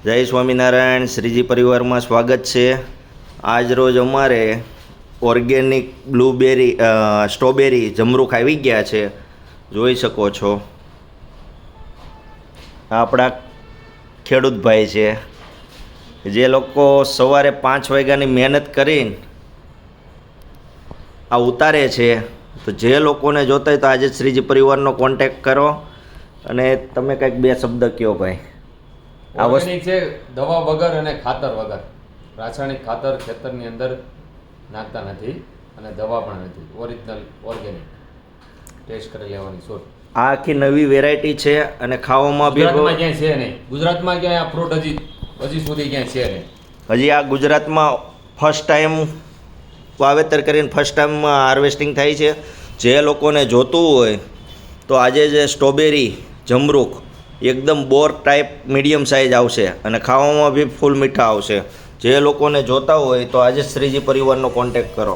જય સ્વામિનારાયણ. શ્રીજી પરિવારમાં સ્વાગત છે. આજ રોજ અમારે ઓર્ગેનિક સ્ટ્રોબેરી જમરૂખ આવી ગયા છે. જોઈ શકો છો, આપણા ખેડૂત ભાઈ છે જે લોકો સવારે 5 વાગ્યાની મહેનત કરીને આ ઉતારે છે. તો જે લોકોને જોતા હોય તો આજે શ્રીજી પરિવારનો કોન્ટેક્ટ કરો અને તમે કંઈક 2 શબ્દ કહો ભાઈ. ઓર્ગેનિક છે, દવા વગર અને ખાતર વગર. રાસાયણિક ખાતર ખેતરની અંદર નાખતા નથી અને દવા પણ નથી. ઓરિજિનલ ઓર્ગેનિક ટેસ્ટ કરી લેવાની શોધ. આ આખી નવી વેરાયટી છે અને ખાવામાં બી ગુજરાતમાં ક્યાંય છે નહીં. ગુજરાતમાં ક્યાંય આ ફ્રૂટ હજી સુધી ક્યાંય છે નહીં. હજી આ ગુજરાતમાં ફર્સ્ટ ટાઈમ વાવેતર કરીને ફર્સ્ટ ટાઈમ હાર્વેસ્ટિંગ થાય છે. જે લોકોને જોતું હોય તો આજે જે સ્ટ્રોબેરી જમરૂખ એકદમ બોર ટાઈપ મીડિયમ સાઇઝ આવશે અને ખાવામાં બી ફૂલ મીઠા આવશે. જે લોકોને જોતા હોય તો આજે શ્રીજી પરિવારનો કોન્ટેક્ટ કરો.